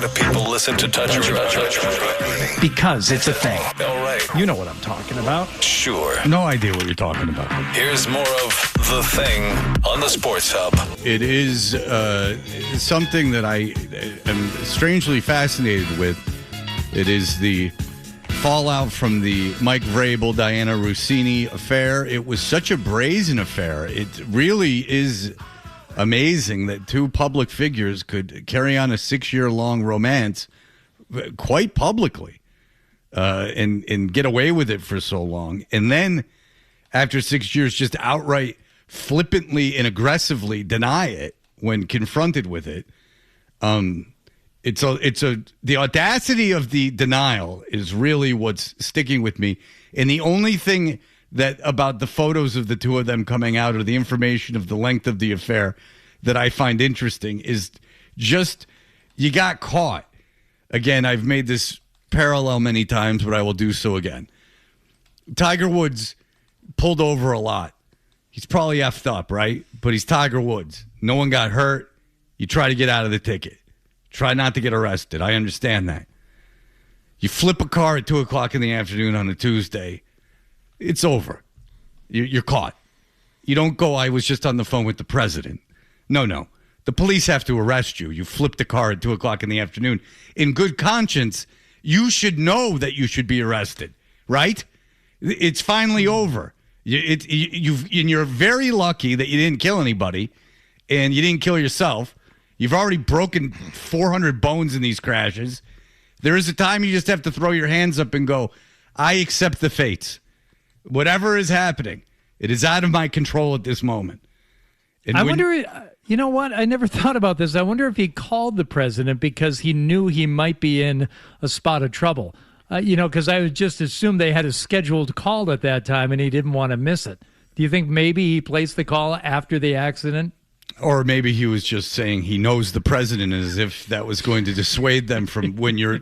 do people listen to Touch Road? Because it's a thing. All right. You know what I'm talking about. Sure. No idea what you're talking about. Here's more of The Thing on the Sports Hub. It is something that I am strangely fascinated with. It is the fallout from the Mike Vrabel, Diana Rossini affair. It was such a brazen affair. It really is amazing that two public figures could carry on a 6-year-long romance quite publicly and get away with it for so long. And then after 6 years, just outright flippantly and aggressively deny it when confronted with it. The audacity of the denial is really what's sticking with me. And the only thing that about the photos of the two of them coming out or the information of the length of the affair that I find interesting is just you got caught. Again, I've made this parallel many times, but I will do so again. Tiger Woods pulled over a lot. He's probably effed up, right? But he's Tiger Woods. No one got hurt. You try to get out of the ticket. Try not to get arrested. I understand that. You flip a car at 2 o'clock in the afternoon on a Tuesday, it's over. You're caught. You don't go, I was just on the phone with the president. No. The police have to arrest you. You flipped the car at 2 o'clock in the afternoon. In good conscience, you should know that you should be arrested, right? It's finally over. You're very lucky that you didn't kill anybody and you didn't kill yourself. You've already broken 400 bones in these crashes. There is a time you just have to throw your hands up and go, I accept the fates. Whatever is happening, it is out of my control at this moment. And I wonder, you know what? I never thought about this. I wonder if he called the president because he knew he might be in a spot of trouble. Because I would just assume they had a scheduled call at that time and he didn't want to miss it. Do you think maybe he placed the call after the accident? Or maybe he was just saying he knows the president as if that was going to dissuade them from when your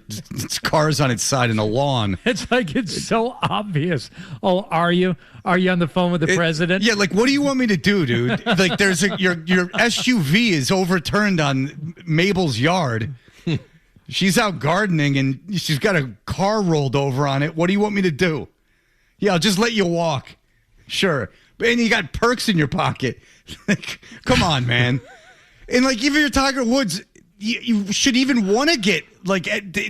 car's on its side in a lawn. It's like it's so obvious. Oh, are you? Are you on the phone with the president? Yeah, like, what do you want me to do, dude? Like, your SUV is overturned on Mabel's yard. She's out gardening, and she's got a car rolled over on it. What do you want me to do? Yeah, I'll just let you walk. Sure. And you got perks in your pocket. Like, come on, man. And, like, even if you're Tiger Woods, you should even want to get, like,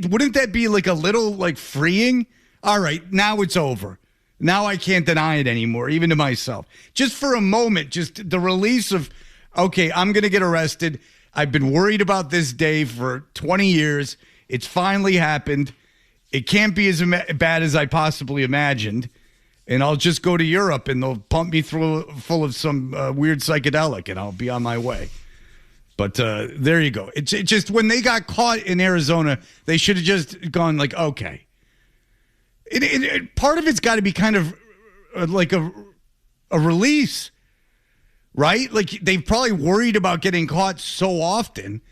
wouldn't that be, like, a little, like, freeing? All right, now it's over. Now I can't deny it anymore, even to myself. Just for a moment, just the release of, okay, I'm going to get arrested. I've been worried about this day for 20 years. It's finally happened. It can't be as bad as I possibly imagined. And I'll just go to Europe and they'll pump me full of some weird psychedelic and I'll be on my way. But there you go. It's just when they got caught in Arizona, they should have just gone like, okay. Part of it's got to be kind of like a release, right? Like they've probably worried about getting caught so often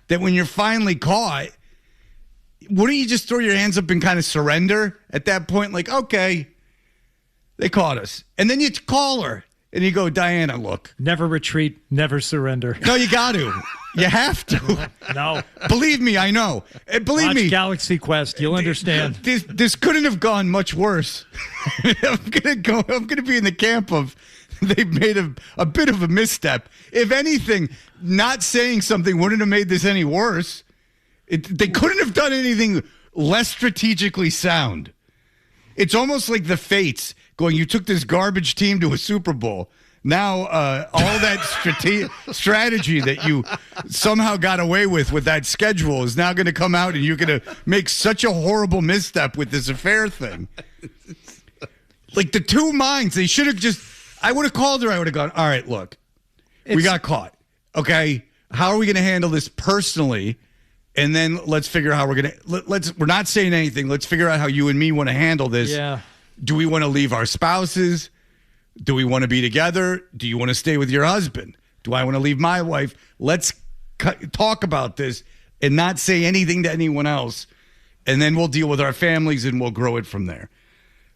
that when you're finally caught, wouldn't you just throw your hands up and kind of surrender at that point? Like, okay. They caught us. And then you call her and you go, Diana, look. Never retreat, never surrender. No, you got to. You have to. No. Believe me, I know. Believe me. Galaxy Quest, you'll understand. This couldn't have gone much worse. I'm gonna be in the camp of they've made a bit of a misstep. If anything, not saying something wouldn't have made this any worse. They couldn't have done anything less strategically sound. It's almost like the fates going, you took this garbage team to a Super Bowl. Now, all that strategy that you somehow got away with that schedule is now going to come out and you're going to make such a horrible misstep with this affair thing. Like the two minds, they should have just, I would have called her. I would have gone, all right, look, we got caught. Okay. How are we going to handle this personally? And then let's figure out how we're going to, we're not saying anything. Let's figure out how you and me want to handle this. Yeah. Do we want to leave our spouses? Do we want to be together? Do you want to stay with your husband? Do I want to leave my wife? Let's talk about this and not say anything to anyone else. And then we'll deal with our families and we'll grow it from there.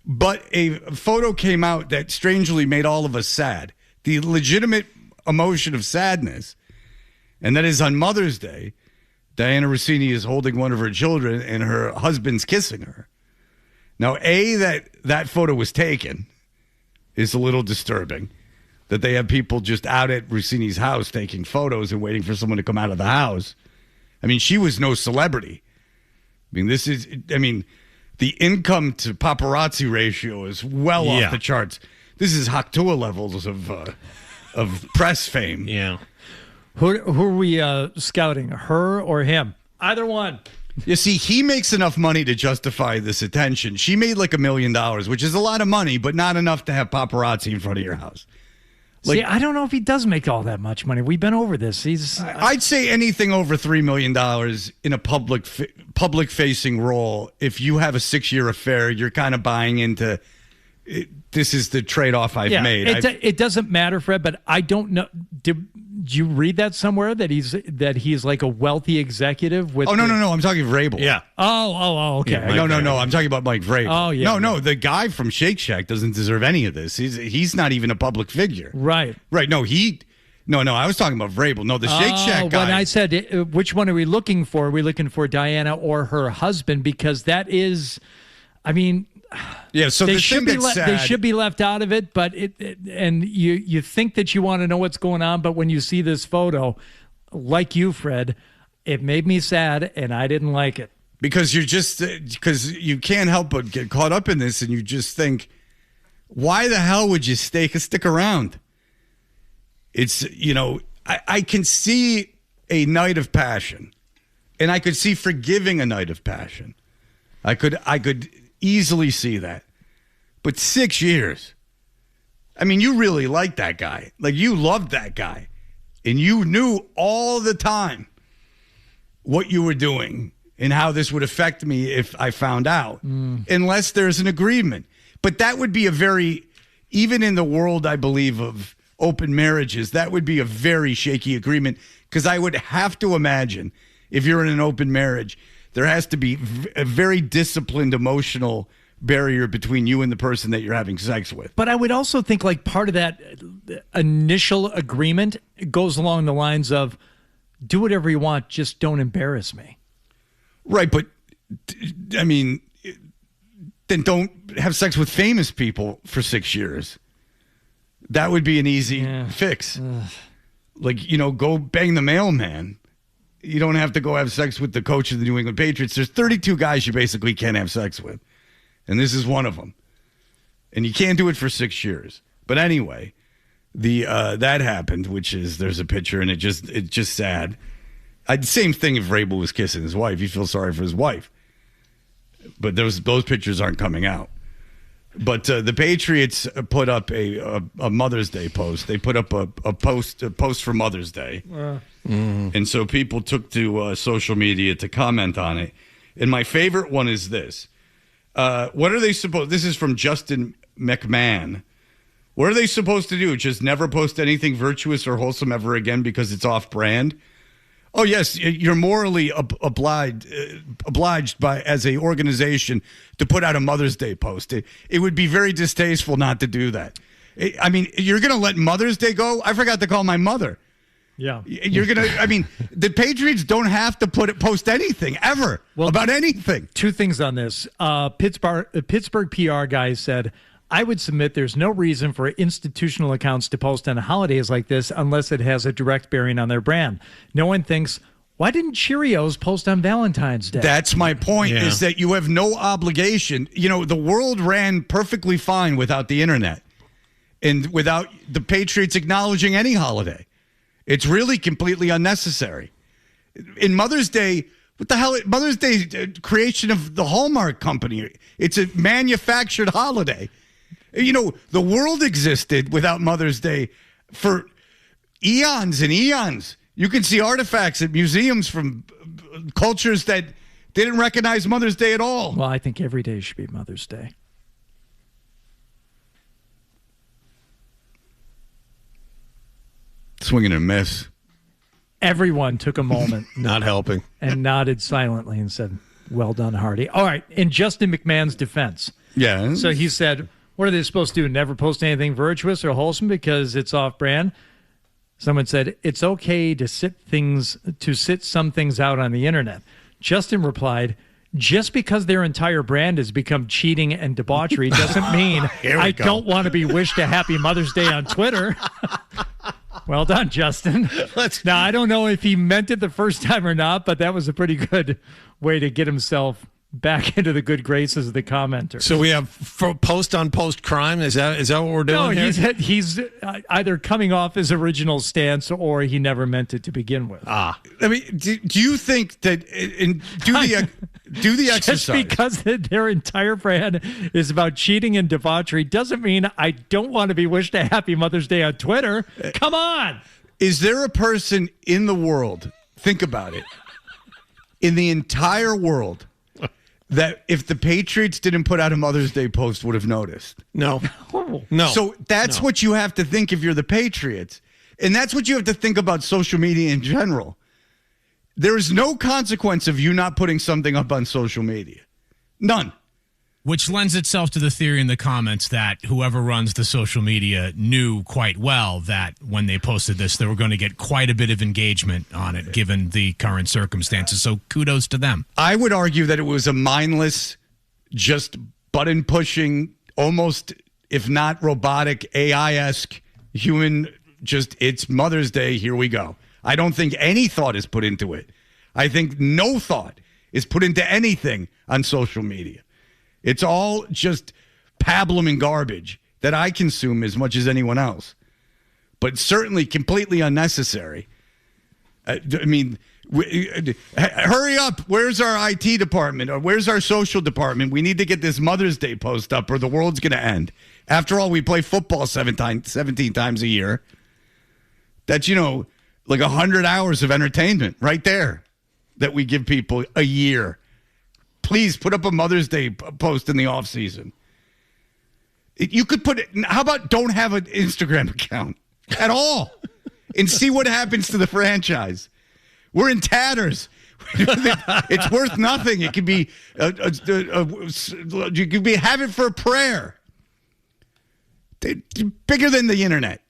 But a photo came out that strangely made all of us sad. The legitimate emotion of sadness. And that is on Mother's Day. Diana Rossini is holding one of her children and her husband's kissing her. Now, that photo was taken is a little disturbing. That they have people just out at Rossini's house taking photos and waiting for someone to come out of the house. I mean, she was no celebrity. The income to paparazzi ratio is well off the charts. This is Haktua levels of press fame. Yeah. Who are we scouting, her or him? Either one. You see, he makes enough money to justify this attention. She made like $1 million, which is a lot of money, but not enough to have paparazzi in front of your house. See, I don't know if he does make all that much money. We've been over this. I'd say anything over $3 million in a public-facing role. If you have a 6-year affair, you're kind of buying into this is the trade-off I've made. It doesn't matter, Fred, but I don't know. Did you read that somewhere that he's like a wealthy executive with? Oh no, I'm talking Vrabel. Yeah. Oh, okay. Yeah, no. I'm talking about Mike Vrabel. Oh yeah. No. The guy from Shake Shack doesn't deserve any of this. He's not even a public figure. Right. No. I was talking about Vrabel. No, the Shake Shack guy. When I said which one are we looking for? Are we looking for Diana or her husband? Because that is, yeah, so they should be left out of it, but and you think that you want to know what's going on, but when you see this photo, like you, Fred, it made me sad, and I didn't like it because you can't help but get caught up in this, and you just think, why the hell would you stick around? It's I can see a night of passion, and I could see forgiving a night of passion. I could easily see that. But 6 years. You really liked that guy. Like, you loved that guy. And you knew all the time what you were doing and how this would affect me if I found out. Unless there's an agreement. But that would be even in the world, I believe, of open marriages, that would be a very shaky agreement. Because I would have to imagine, if you're in an open marriage, there has to be a very disciplined emotional barrier between you and the person that you're having sex with. But I would also think like part of that initial agreement goes along the lines of do whatever you want, just don't embarrass me. Right, but then don't have sex with famous people for 6 years. That would be an easy fix. Like, go bang the mailman. You don't have to go have sex with the coach of the New England Patriots. There's 32 guys you basically can't have sex with. And this is one of them. And you can't do it for 6 years. But anyway, that happened, which is there's a picture, and it's just sad. Same thing if Vrabel was kissing his wife. You feel sorry for his wife. But those pictures aren't coming out. But the Patriots put up a Mother's Day post. They put up a post for Mother's Day. And so people took to social media to comment on it. And my favorite one is this. What are they supposed... This is from Justin McMahon. What are they supposed to do? Just never post anything virtuous or wholesome ever again because it's off-brand? Oh, yes, you're morally obliged by as a organization to put out a Mother's Day post. It would be very distasteful not to do that. You're going to let Mother's Day go? I forgot to call my mother. Yeah. You're going to, the Patriots don't have to post anything ever about anything. Two things on this. Pittsburgh PR guy said, I would submit there's no reason for institutional accounts to post on holidays like this unless it has a direct bearing on their brand. No one thinks, why didn't Cheerios post on Valentine's Day? That's my point, is that you have no obligation. The world ran perfectly fine without the internet and without the Patriots acknowledging any holiday. It's really completely unnecessary. In Mother's Day, what the hell? Mother's Day creation of the Hallmark Company. It's a manufactured holiday. The world existed without Mother's Day for eons and eons. You can see artifacts at museums from cultures that didn't recognize Mother's Day at all. Well, I think every day should be Mother's Day. Swinging and a miss. Everyone took a moment. Not helping. And nodded silently and said, well done, Hardy. All right, in Justin McMahon's defense. Yeah. So he said, what are they supposed to do? Never post anything virtuous or wholesome because it's off-brand? Someone said, it's okay to sit some things out on the internet. Justin replied, just because their entire brand has become cheating and debauchery doesn't mean I don't want to be wished a happy Mother's Day on Twitter. Well done, Justin. Now, I don't know if he meant it the first time or not, but that was a pretty good way to get himself back into the good graces of the commenter. So we have post on post crime. Is that what we're doing? No, he's either coming off his original stance or he never meant it to begin with. I mean, do you think that do the exercise? Just because their entire brand is about cheating and debauchery doesn't mean I don't want to be wished a happy Mother's Day on Twitter. Come on. Is there a person in the world, think about it, in the entire world, that if the Patriots didn't put out a Mother's Day post would have noticed? No. So that's what you have to think if you're the Patriots. And that's what you have to think about social media in general. There is no consequence of you not putting something up on social media. None. Which lends itself to the theory in the comments that whoever runs the social media knew quite well that when they posted this, they were going to get quite a bit of engagement on it, given the current circumstances. So kudos to them. I would argue that it was a mindless, just button-pushing, almost, if not robotic, AI-esque, human, just, it's Mother's Day, here we go. I don't think any thought is put into it. I think no thought is put into anything on social media. It's all just pablum and garbage that I consume as much as anyone else, but certainly completely unnecessary. I mean, hurry up. Where's our IT department? Or where's our social department? We need to get this Mother's Day post up or the world's going to end. After all, we play football 17 times a year. That's, like 100 hours of entertainment right there that we give people a year. Please put up a Mother's Day post in the off season. You could put it. How about don't have an Instagram account at all and see what happens to the franchise? We're in tatters. It's worth nothing. It could be you could have it for a prayer. Bigger than the internet.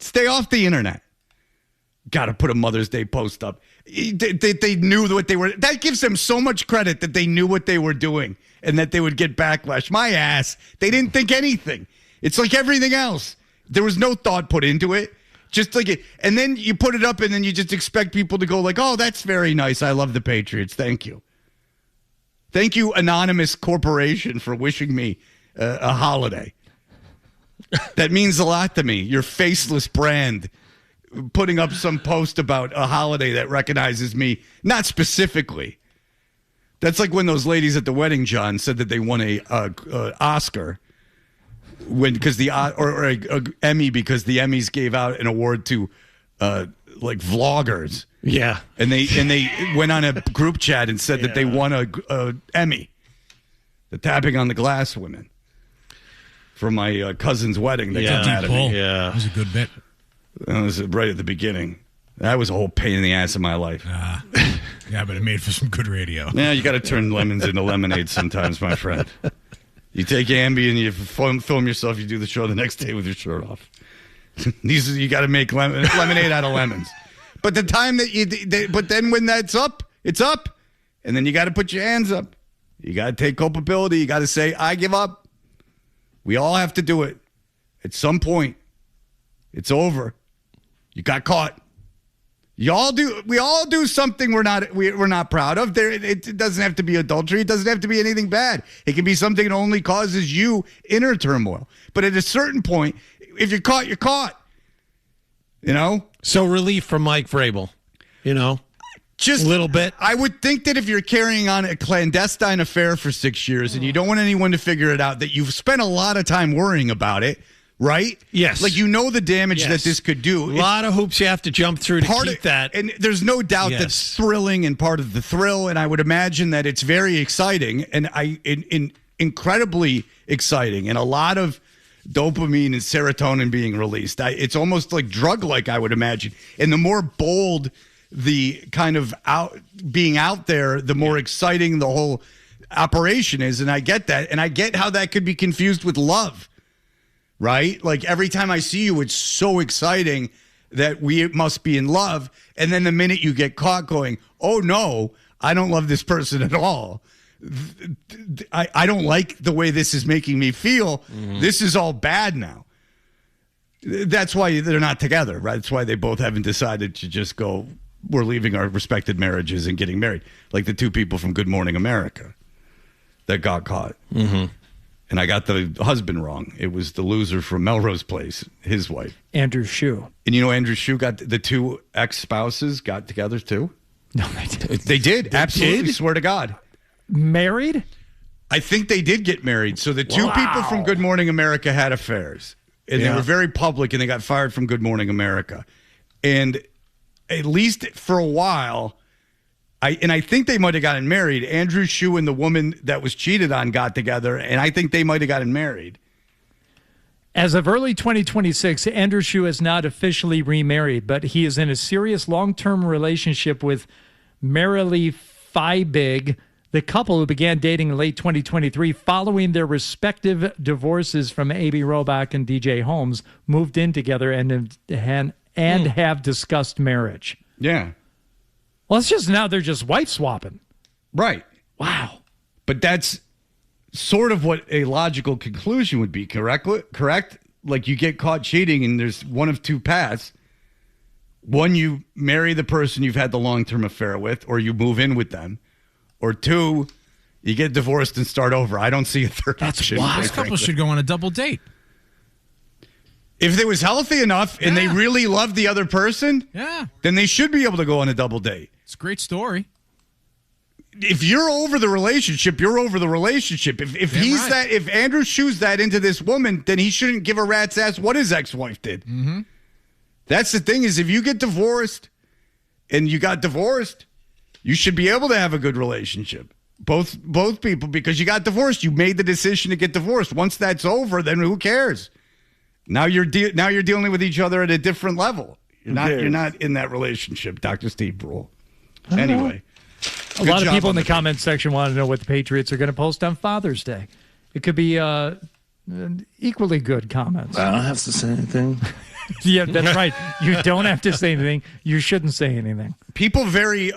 Stay off the internet. Got to put a Mother's Day post up. They knew what they were. That gives them so much credit that they knew what they were doing and that they would get backlash. My ass. They didn't think anything. It's like everything else. There was no thought put into it. Just like it. And then you put it up and then you just expect people to go like, oh, that's very nice. I love the Patriots. Thank you. Thank you, anonymous corporation, for wishing me a holiday. That means a lot to me. Your faceless brand putting up some post about a holiday that recognizes me, not specifically. That's like when those ladies at the wedding, John, said that they won a Oscar because or a Emmy because the Emmys gave out an award to like vloggers. Yeah, and they went on a group chat and said that they won a Emmy. The tapping on the glass women for my cousin's wedding. That got mad at me. Yeah, that was a good bit. That was right at the beginning. That was a whole pain in the ass of my life. Yeah, but it made for some good radio. Yeah, you got to turn lemons into lemonade sometimes, my friend. You take Ambi and you film yourself. You do the show the next day with your shirt off. You got to make lemonade out of lemons. But the time that but then when that's up, it's up, and then you got to put your hands up. You got to take culpability. You got to say, I give up. We all have to do it at some point. It's over. You got caught. We all do something we're not proud of. It doesn't have to be adultery. It doesn't have to be anything bad. It can be something that only causes you inner turmoil. But at a certain point, if you're caught, you're caught. So relief from Mike Vrabel, just a little bit. I would think that if you're carrying on a clandestine affair for 6 years and you don't want anyone to figure it out, that you've spent a lot of time worrying about it. Right? Yes. Like the damage that this could do. A lot of hoops you have to jump through to keep that. And there's no doubt that's thrilling and part of the thrill. And I would imagine that it's very exciting and incredibly exciting and a lot of dopamine and serotonin being released. It's almost like drug-like, I would imagine. And the more bold the kind of being out there, the more exciting the whole operation is. And I get that. And I get how that could be confused with love. Right? Like every time I see you, it's so exciting. that we must be in love. And then the minute you get caught going, oh, no, I don't love this person at all. I don't like the way this is making me feel. Mm-hmm. This is all bad now. That's why they're not together, right? That's why they both haven't decided to just go, we're leaving our respected marriages and getting married. Like the two people from Good Morning America that got caught. Mm-hmm. And I got the husband wrong. It was the loser from Melrose Place, his wife. Andrew Shue. And you know Andrew Shue got the two ex-spouses got together too? No, they didn't. They did. Absolutely. Did? Swear to God. Married? I think they did get married. So the two people from Good Morning America had affairs. And they were very public, and they got fired from Good Morning America. And at least for a while, I think they might have gotten married. Andrew Shue and the woman that was cheated on got together, and I think they might have gotten married. As of early 2026, Andrew Shue is not officially remarried, but he is in a serious long-term relationship with Marilee Feibig, the couple who began dating in late 2023 following their respective divorces from A.B. Robach and DJ Holmes, moved in together and have discussed marriage. Yeah. Well, it's just now they're just wife swapping. Right. Wow. But that's sort of what a logical conclusion would be, correct? Like you get caught cheating and there's one of two paths. One, you marry the person you've had the long-term affair with, or you move in with them. Or two, you get divorced and start over. I don't see a third option. This couple should go on a double date. If it was healthy enough and they really loved the other person, then they should be able to go on a double date. It's a great story. If you're over the relationship, you're over the relationship. If Andrew Shue's that into this woman, then he shouldn't give a rat's ass what his ex-wife did. Mm-hmm. That's the thing is if you get divorced and you got divorced, you should be able to have a good relationship. Both people, because you got divorced. You made the decision to get divorced. Once that's over, then who cares? Now you're dealing with each other at a different level. You're not in that relationship, Dr. Steve Brule. Anyway. A lot of people in the comments section want to know what the Patriots are going to post on Father's Day. It could be equally good comments. I don't have to say anything. Yeah, that's right. You don't have to say anything. You shouldn't say anything. People vary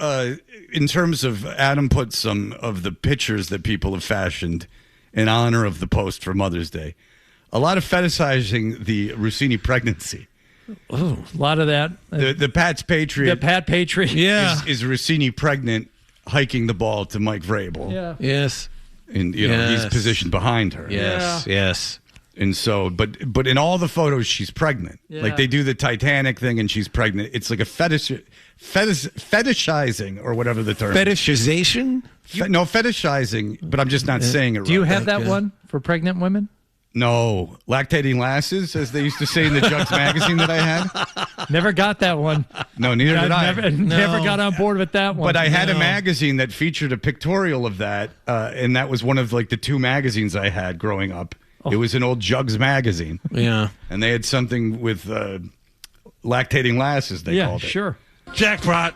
in terms of Adam put some of the pictures that people have fashioned in honor of the post for Mother's Day. A lot of fetishizing the Rossini pregnancy. Oh, a lot of that. The Pat's Patriot. The Pat Patriot. Is Rossini pregnant hiking the ball to Mike Vrabel. Yeah. Yes. And, he's positioned behind her. Yes. And so, but in all the photos, she's pregnant. Yeah. Like they do the Titanic thing and she's pregnant. It's like a fetishizing or whatever the term. Fetishization? No, fetishizing, but I'm just not saying it right. Do you have that one for pregnant women? No. Lactating lasses, as they used to say in the Jugs magazine that I had. Never got that one. No, neither did I. Never got on board with that one. But I had a magazine that featured a pictorial of that, and that was one of like the two magazines I had growing up. Oh. It was an old Jugs magazine. Yeah. And they had something with lactating lasses, they called it. Yeah, sure. Jackpot.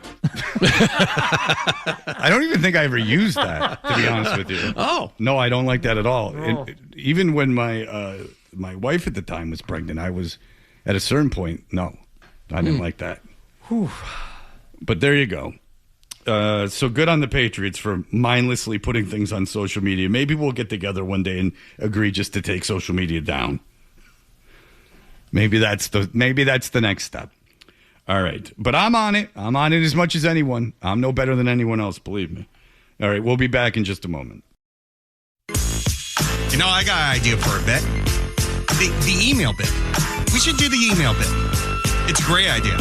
I don't even think I ever used that, to be honest with you. Oh. No, I don't like that at all. Oh. Even when my wife at the time was pregnant, I was, at a certain point, no, I didn't like that. Whew. But there you go. So good on the Patriots for mindlessly putting things on social media. Maybe we'll get together one day and agree just to take social media down. Maybe that's the next step. All right. But I'm on it. I'm on it as much as anyone. I'm no better than anyone else, believe me. All right. We'll be back in just a moment. You know, I got an idea for a bit. The email bit. We should do the email bit. It's a great idea.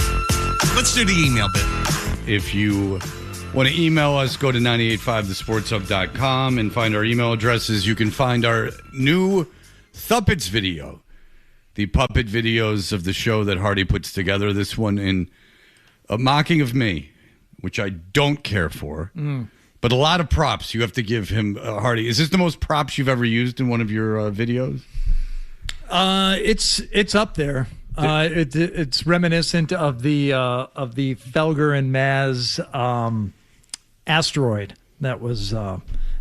Let's do the email bit. If you want to email us, go to 985thesportshub.com and find our email addresses. You can find our new Thuppets video. The puppet videos of the show that Hardy puts together. This one in a mocking of me, which I don't care for. But a lot of props you have to give him, Hardy. Is this the most props you've ever used in one of your videos? It's up there. It's reminiscent of the Felger and Maz asteroid that was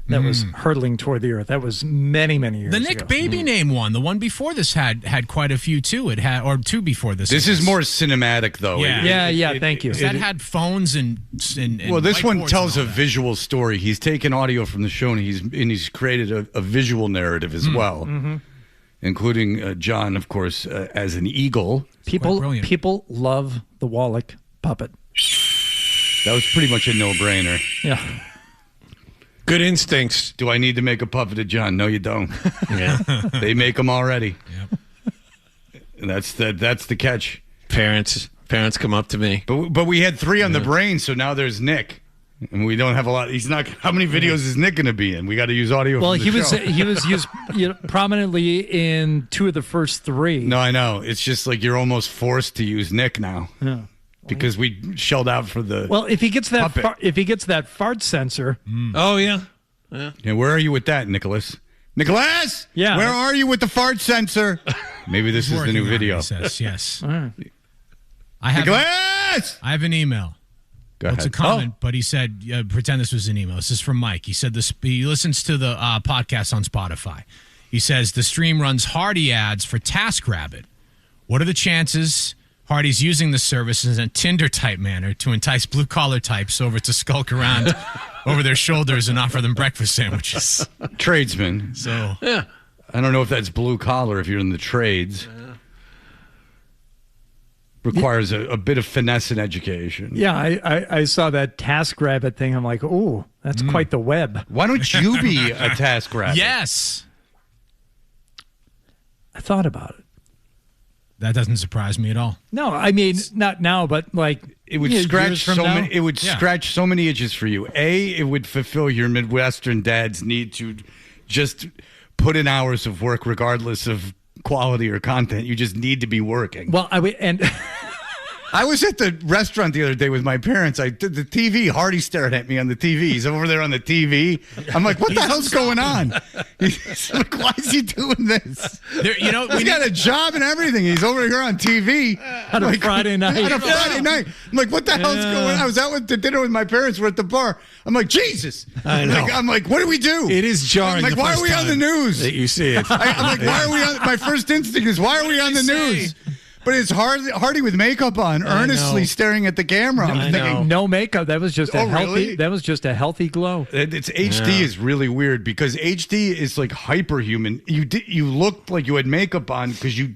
that was hurtling toward the earth. That was many, many years The ago. Nick Baby name one. The one before this had quite a few too. It had, or two before this. This is more cinematic, though. Yeah. Thank you. That had phones and well, this one whiteboards tells and a all that. visual story. He's taken audio from the show, and he's created a visual narrative as well, including John, of course, as an eagle. brilliant. People love the Wallach puppet. That was pretty much a no-brainer. Yeah. Good instincts. Do I need to make a puppet of John? No, you don't. Yeah. They make them already. Yep. And that's the catch. Parents come up to me. But we had 3 on the brain, so now there's Nick. And we don't have a lot. He's not. How many videos is Nick going to be in? We got to use audio. Well, from the show. he was used prominently in 2 of the first 3. No, I know. It's just like you're almost forced to use Nick now. Yeah. Because we shelled out for the. Well, if he gets that puppet. if he gets that fart sensor, Oh, yeah. Yeah, where are you with that, Nicholas? Nicholas? Yeah. Where are you with the fart sensor? Maybe this is the Working new on it, video. he says, yes. right. I Nicholas! have an email. Go It's a ahead. comment, but he said, pretend this was an email. This is from Mike. He said he listens to the podcast on Spotify. He says the stream runs Hardy ads for TaskRabbit. What are the chances Hardy's using the service in a Tinder-type manner to entice blue-collar types over to skulk around over their shoulders and offer them breakfast sandwiches? Tradesman. So, Yeah. I don't know if that's blue collar if you're in the trades. Requires a bit of finesse and education. Yeah, I saw that TaskRabbit thing. I'm like, ooh, that's quite the web. Why don't you be a TaskRabbit? yes. I thought about it. That doesn't surprise me at all. No, I mean not now, but like It would years scratch from so now. many. It would scratch so many itches for you. It would fulfill your Midwestern dad's need to just put in hours of work, regardless of quality or content. You just need to be working. Well, and I was at the restaurant the other day with my parents. I did the TV. Hardy stared at me on the TV. He's over there on the TV. I'm like, what the hell's going on? He's like, why is he doing this? He's got a job and everything. He's over here on TV on a Friday night. On a Friday night. I'm like, what the hell's going on? I was out with the dinner with my parents. We're at the bar. I'm like, Jesus. I know. I'm like, what do we do? It is jarring. I'm like, the why are first we on the time news? that you see it? I'm like, why are we on? My first instinct is, why are we on the news? But it's Hardy with makeup on, earnestly know. staring at the camera. I'm I know. thinking, no makeup. That was just a Oh, healthy. really? That was just a healthy glow. it's HD is really weird because HD is like hyperhuman. You look like you had makeup on because you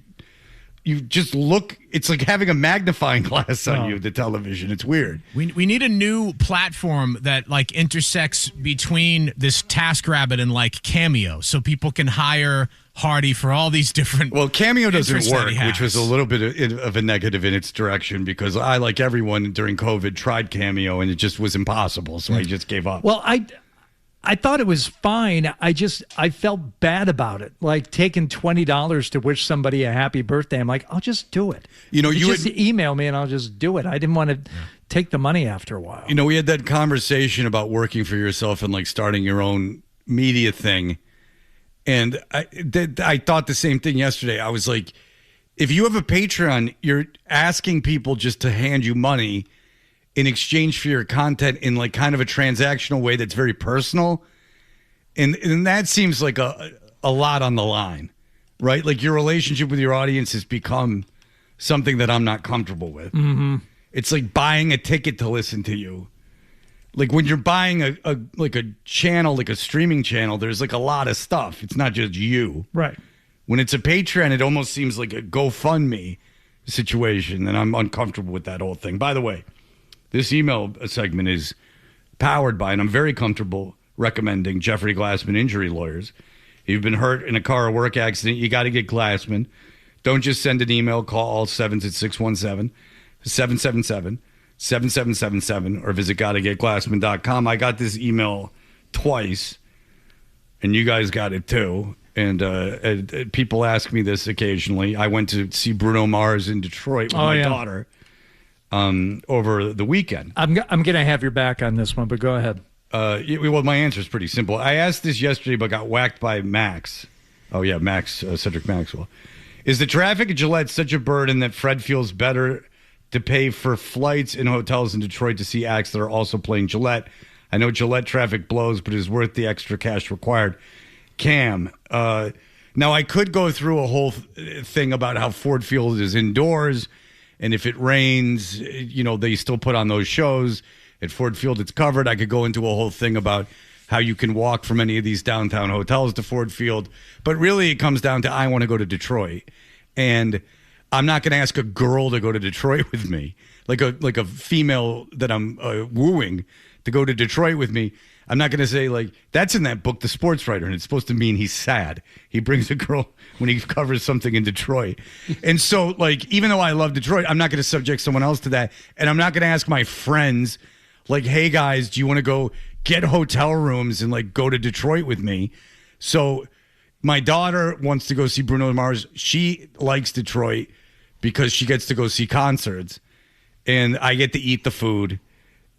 just look. It's like having a magnifying glass on you. The television. It's weird. We need a new platform that like intersects between this TaskRabbit and like Cameo, so people can hire Hardy for all these different. Well, Cameo doesn't interests that work, he which was has. a little bit of a negative in its direction because I, like everyone during COVID, tried Cameo and it just was impossible. So I just gave up. Well, I thought it was fine. I felt bad about it. Like taking $20 to wish somebody a happy birthday. I'm like, I'll just do it. You know, you just had- email me and I'll just do it. I didn't want to take the money after a while. You know, we had that conversation about working for yourself and like starting your own media thing. And I thought the same thing yesterday. I was like, if you have a Patreon, you're asking people just to hand you money in exchange for your content in like kind of a transactional way that's very personal. And that seems like a lot on the line, right? Like your relationship with your audience has become something that I'm not comfortable with. Mm-hmm. It's like buying a ticket to listen to you. Like when you're buying a channel, like a streaming channel, there's like a lot of stuff. It's not just you. Right. When it's a Patreon, it almost seems like a GoFundMe situation, and I'm uncomfortable with that whole thing. By the way, this email segment is powered by, and I'm very comfortable recommending Jeffrey Glassman Injury Lawyers. If you've been hurt in a car or work accident, you got to get Glassman. Don't just send an email. Call all 7s at 617-777-7777 or visit gottagetglassman.com. I got this email twice, and you guys got it too. And people ask me this occasionally. I went to see Bruno Mars in Detroit with my daughter over the weekend. I'm going to have your back on this one, but go ahead. Well, my answer is pretty simple. I asked this yesterday, but got whacked by Max. Oh, yeah, Max, Cedric Maxwell. Is the traffic at Gillette such a burden that Fred feels better to pay for flights and hotels in Detroit to see acts that are also playing Gillette? I know Gillette traffic blows, but is worth the extra cash required. Cam. Now, I could go through a whole thing about how Ford Field is indoors, and if it rains, they still put on those shows. At Ford Field, it's covered. I could go into a whole thing about how you can walk from any of these downtown hotels to Ford Field. But really, it comes down to I want to go to Detroit. And I'm not going to ask a girl to go to Detroit with me, like a female that I'm wooing to go to Detroit with me. I'm not going to say, like, that's in that book, The Sports Writer, and it's supposed to mean he's sad. He brings a girl when he covers something in Detroit. And so, like, even though I love Detroit, I'm not going to subject someone else to that. And I'm not going to ask my friends, like, hey, guys, do you want to go get hotel rooms and, like, go to Detroit with me? So my daughter wants to go see Bruno Mars. She likes Detroit because she gets to go see concerts. And I get to eat the food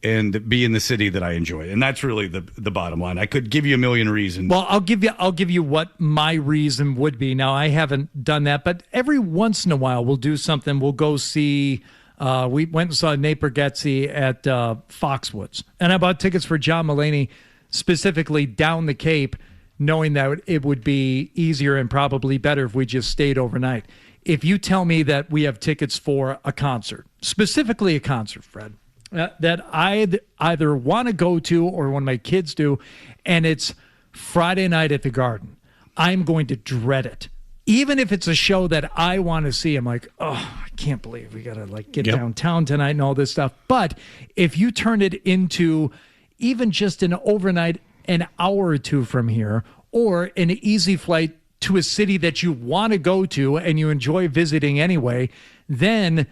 and be in the city that I enjoy. And that's really the bottom line. I could give you a million reasons. Well, I'll give you what my reason would be. Now, I haven't done that, but every once in a while we'll do something. We'll go see we went and saw Nate Bargatze at Foxwoods. And I bought tickets for John Mulaney specifically down the Cape, knowing that it would be easier and probably better if we just stayed overnight. If you tell me that we have tickets for a concert, specifically a concert, Fred, that I either want to go to or one of my kids do, and it's Friday night at the Garden, I'm going to dread it. Even if it's a show that I want to see, I'm like, oh, I can't believe we got to like get downtown tonight and all this stuff. But if you turn it into even just an overnight, an hour or two from here, or an easy flight to a city that you want to go to and you enjoy visiting anyway, then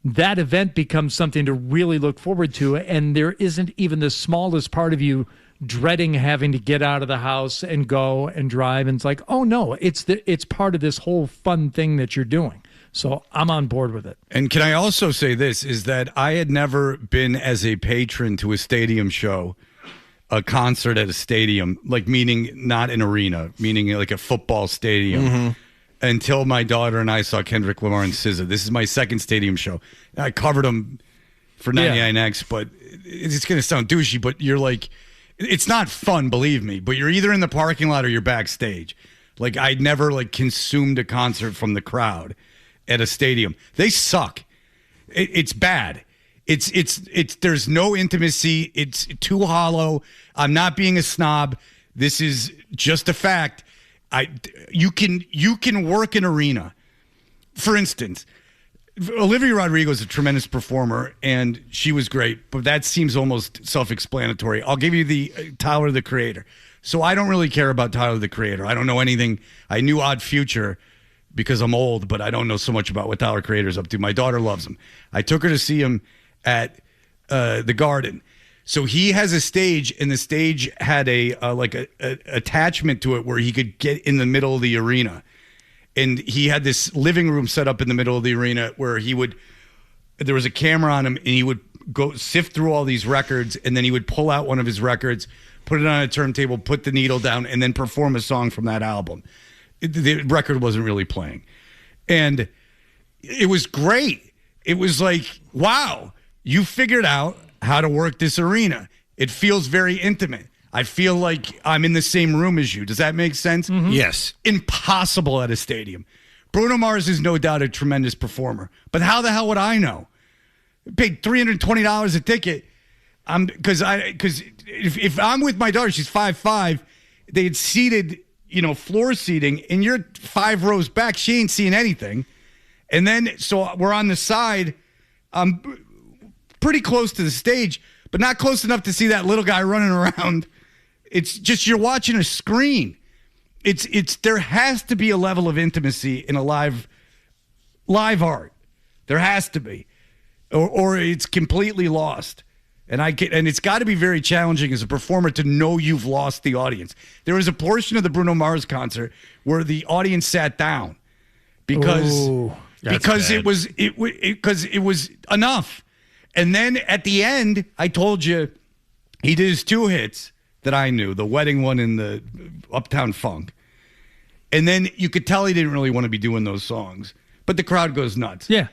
that event becomes something to really look forward to, and there isn't even the smallest part of you dreading having to get out of the house and go and drive. And it's like, oh no, it's part of this whole fun thing that you're doing. So I'm on board with it. And can I also say this, is that I had never been as a patron to a stadium show, a concert at a stadium, like meaning not an arena, meaning like a football stadium, until my daughter and I saw Kendrick Lamar and SZA. This is my second stadium show. I covered them for 99X, but it's going to sound douchey, but you're like, it's not fun, believe me, but you're either in the parking lot or you're backstage. Like, I'd never like consumed a concert from the crowd at a stadium. They suck. It's bad. It's there's no intimacy. It's too hollow. I'm not being a snob. This is just a fact. You can work an arena. For instance, Olivia Rodrigo is a tremendous performer, and she was great, but that seems almost self-explanatory. I'll give you the Tyler, the Creator. So I don't really care about Tyler, the Creator. I don't know anything. I knew Odd Future because I'm old, but I don't know so much about what Tyler, Creator's up to. My daughter loves him. I took her to see him at the Garden. So he has a stage, and the stage had a attachment to it where he could get in the middle of the arena. And he had this living room set up in the middle of the arena where there was a camera on him, and he would go sift through all these records, and then he would pull out one of his records, put it on a turntable, put the needle down, and then perform a song from that album. The record wasn't really playing. And it was great. It was like, wow, you figured out how to work this arena. It feels very intimate. I feel like I'm in the same room as you. Does that make sense? Mm-hmm. Yes. Impossible at a stadium. Bruno Mars is no doubt a tremendous performer, but how the hell would I know? Paid $320 a ticket. Because if I'm with my daughter, she's 5'5", they had seated, floor seating, and you're 5 rows back. She ain't seeing anything. And then, so we're on the side. I'm pretty close to the stage, but not close enough to see that little guy running around. It's just, you're watching a screen. There has to be a level of intimacy in a live art. There has to be, or it's completely lost. And it's got to be very challenging as a performer to know you've lost the audience. There was a portion of the Bruno Mars concert where the audience sat down because it was enough. And then at the end, I told you, he did his 2 hits that I knew, the wedding one and the Uptown Funk. And then you could tell he didn't really want to be doing those songs, but the crowd goes nuts. Yeah.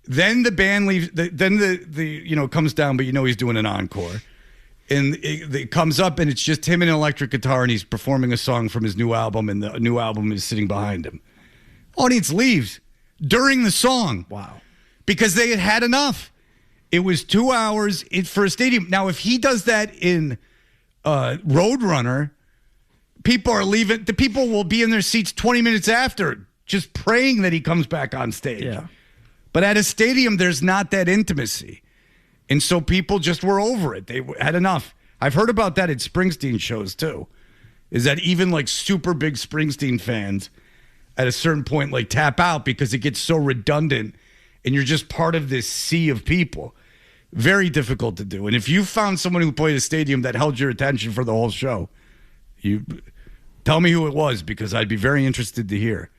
Then the band leaves. Then the comes down, but he's doing an encore. And it comes up, and it's just him and an electric guitar, and he's performing a song from his new album, and the new album is sitting behind him. Audience leaves during the song. Wow. Because they had had enough. It was 2 hours for a stadium. Now, if he does that in Roadrunner, people are leaving. The people will be in their seats 20 minutes after, just praying that he comes back on stage. Yeah. But at a stadium, there's not that intimacy. And so people just were over it. They had enough. I've heard about that at Springsteen shows, too. Is that even like super big Springsteen fans at a certain point like tap out because it gets so redundant and you're just part of this sea of people. Very difficult to do. And if you found someone who played a stadium that held your attention for the whole show, you tell me who it was, because I'd be very interested to hear.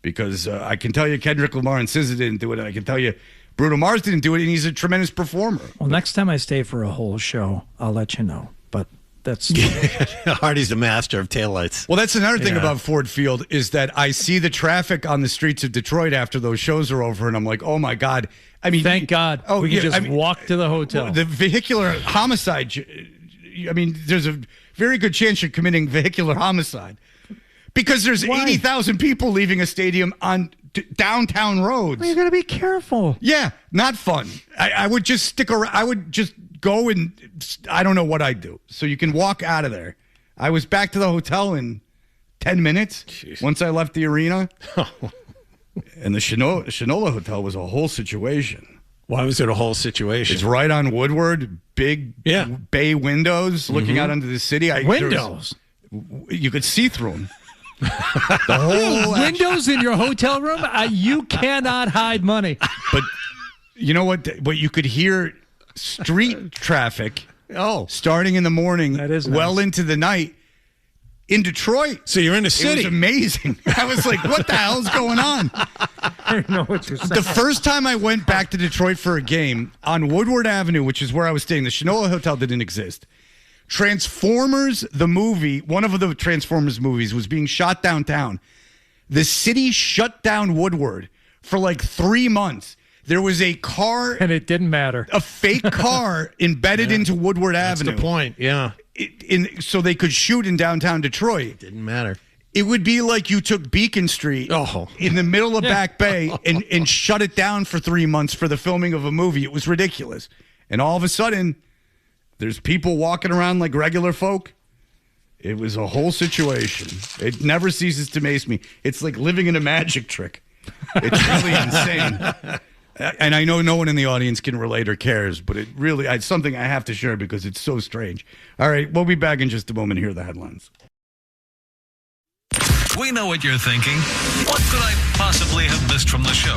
Because I can tell you Kendrick Lamar and SZA didn't do it. And I can tell you Bruno Mars didn't do it, and he's a tremendous performer. Well, next time I stay for a whole show, I'll let you know. But that's Hardy's the master of taillights. Well, that's another thing about Ford Field is that I see the traffic on the streets of Detroit after those shows are over, and I'm like, oh my God. I mean, thank God. We can just walk to the hotel. Well, the vehicular homicide. I mean, there's a very good chance you're committing vehicular homicide because there's 80,000 people leaving a stadium on downtown roads. Well, you got to be careful. Yeah, not fun. I would just stick around. I would just go and I don't know what I'd do. So you can walk out of there. I was back to the hotel in 10 minutes once I left the arena. And the Shinola Hotel was a whole situation. Why was it a whole situation? It's right on Woodward, big bay windows looking out into the city. Windows? You could see through them. The whole windows in your hotel room? You cannot hide money. But you know what? But you could hear street traffic starting in the morning, that is well nice. Into the night in Detroit. So you're in the city. It was amazing. I was like, what the hell's going on? I don't know what you're saying. The first time I went back to Detroit for a game on Woodward Avenue, which is where I was staying, the Shinola Hotel didn't exist. Transformers, the movie, one of the Transformers movies was being shot downtown. The city shut down Woodward for like 3 months. There was a car. And it didn't matter. A fake car embedded into Woodward Avenue. That's the point, yeah. So they could shoot in downtown Detroit. Didn't matter. It would be like you took Beacon Street in the middle of Back Bay and shut it down for 3 months for the filming of a movie. It was ridiculous. And all of a sudden, there's people walking around like regular folk. It was a whole situation. It never ceases to amaze me. It's like living in a magic trick. It's really insane. And I know no one in the audience can relate or cares, but it's something I have to share because it's so strange. All right, we'll be back in just a moment. Here are the headlines. We know what you're thinking. What could I possibly have missed from the show?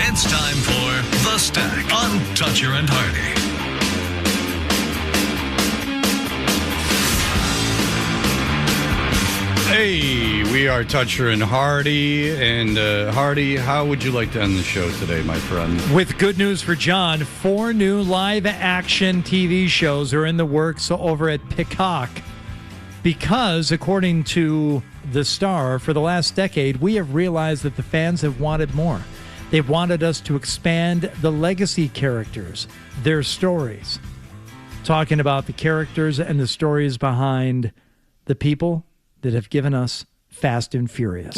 It's time for The Stack on Toucher and Hardy. Hey, we are Toucher and Hardy. And Hardy, how would you like to end the show today, my friend? With good news for John, 4 new live-action TV shows are in the works over at Peacock. Because, according to The Star, for the last decade, we have realized that the fans have wanted more. They've wanted us to expand the legacy characters, their stories. Talking about the characters and the stories behind the people that have given us Fast and Furious.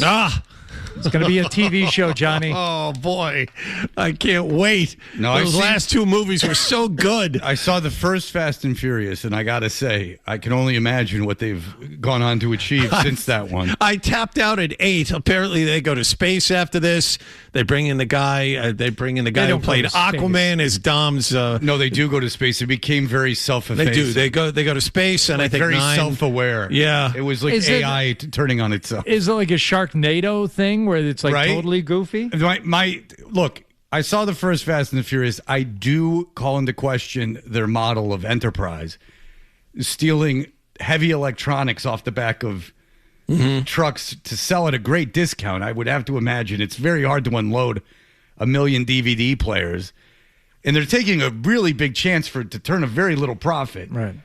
It's going to be a TV show, Johnny. Oh, boy. I can't wait. No, Those last 2 movies were so good. I saw the first Fast and Furious, and I got to say, I can only imagine what they've gone on to achieve since that one. I tapped out at 8. Apparently, they go to space after this. They bring in the guy. Who played Aquaman as Dom's. No, they do go to space. It became very self-effacing. They do. They go to space, and like I think very 9. self-aware. Yeah, it was like AI turning on itself. Is it like a Sharknado thing where it's like totally goofy? Look, I saw the first Fast and the Furious. I do call into question their model of enterprise, stealing heavy electronics off the back of trucks to sell at a great discount. I would have to imagine it's very hard to unload 1 million DVD players, and they're taking a really big chance to turn a very little profit. Right.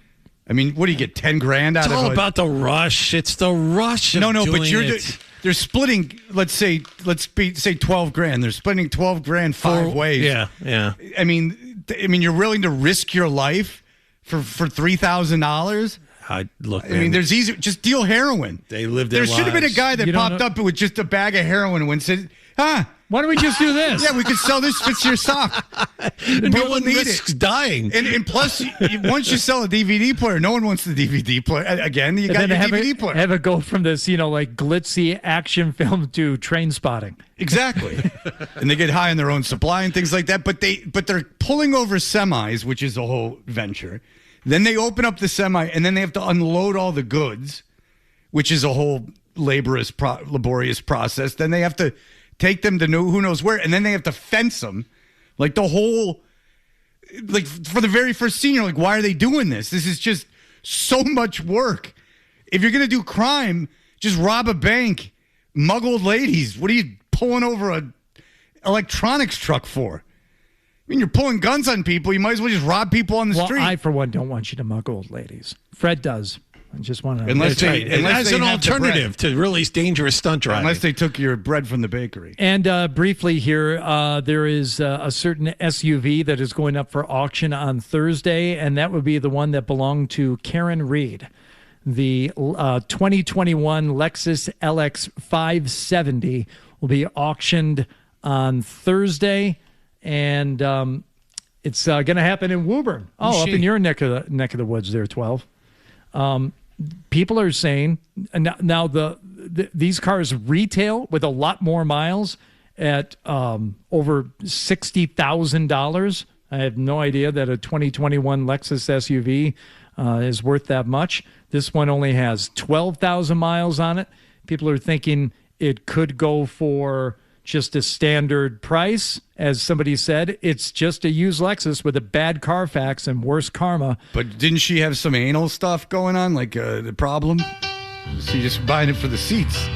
I mean, what do you get, 10 grand out of it? It's all about the rush. It's the rush. But they're splitting. Let's say 12 grand. They're splitting 12 grand five ways. Yeah. I mean, you're willing to risk your life for $3,000. Look, man, I mean, there's easy. Just deal heroin. They live their lives. There should have been a guy that popped up with just a bag of heroin and said, "Why don't we just do this? Yeah, we could sell this. Fits your sock. No one risks dying. And plus, once you sell a DVD player, no one wants the DVD player again. You got your DVD player. Have it go from this, like glitzy action film to Train Spotting. Exactly. And they get high on their own supply and things like that. But they're pulling over semis, which is a whole venture. Then they open up the semi, and then they have to unload all the goods, which is a whole laborious process. Then they have to take them to who knows where, and then they have to fence them. Like the whole, like for the very first scene, you're like, why are they doing this? This is just so much work. If you're going to do crime, just rob a bank, mug old ladies. What are you pulling over a electronics truck for? I mean, you're pulling guns on people. You might as well just rob people on the street. I, for one, don't want you to mug old ladies. Fred does. I just want to... Unless as an alternative to really dangerous stunt driving. Unless they took your bread from the bakery. And briefly here, there is a certain SUV that is going up for auction on Thursday, and that would be the one that belonged to Karen Reed. The 2021 Lexus LX 570 will be auctioned on Thursday. And it's going to happen in Woburn. Oh, up in your neck of the woods there, 12. People are saying now these cars retail with a lot more miles at over $60,000. I have no idea that a 2021 Lexus SUV is worth that much. This one only has 12,000 miles on it. People are thinking it could go for just a standard price. As somebody said, it's just a used Lexus with a bad Carfax and worse karma. But didn't she have some anal stuff going on, like the problem? So you just buying it for the seats.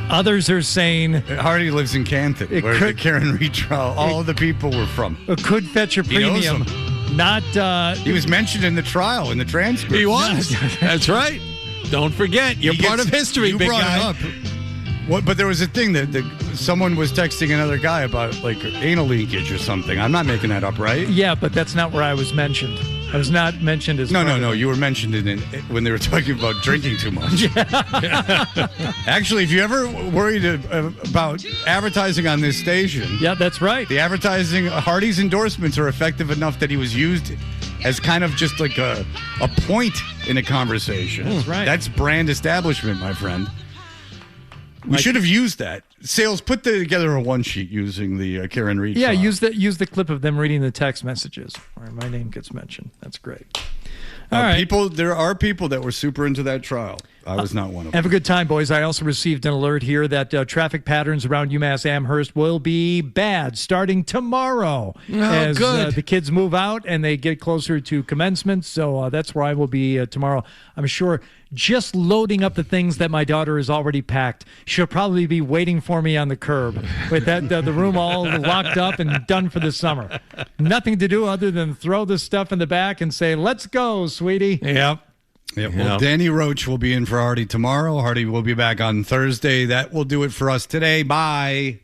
Others are saying Hardy lives in Canton, where the Karen Reed trial, all of the people were from. It could fetch a premium. He was mentioned in the trial in the transcript. He was. That's right. Don't forget, you're part of history, big guy. It up. What? But there was a thing that someone was texting another guy about like anal leakage or something. I'm not making that up, right? Yeah, but that's not where I was mentioned. I was not mentioned as No. You were mentioned when they were talking about drinking too much. Actually, if you ever worried about advertising on this station, yeah, that's right. The advertising, Hardy's endorsements are effective enough that he was used as kind of just like a point in a conversation. That's right. That's brand establishment, my friend. We should have used that. Sales, put together a one sheet using the Karen Reed. Yeah, use the clip of them reading the text messages where my name gets mentioned. That's great. All right. There are people that were super into that trial. I was not one of them. Have a good time, boys. I also received an alert here that traffic patterns around UMass Amherst will be bad starting tomorrow as the kids move out and they get closer to commencement. So that's where I will be tomorrow. I'm sure just loading up the things that my daughter has already packed. She'll probably be waiting for me on the curb with that the room all locked up and done for the summer. Nothing to do other than throw the stuff in the back and say, "Let's go, sweetie." Yep. Yeah, well, Danny Roach will be in for Hardy tomorrow. Hardy will be back on Thursday. That will do it for us today. Bye.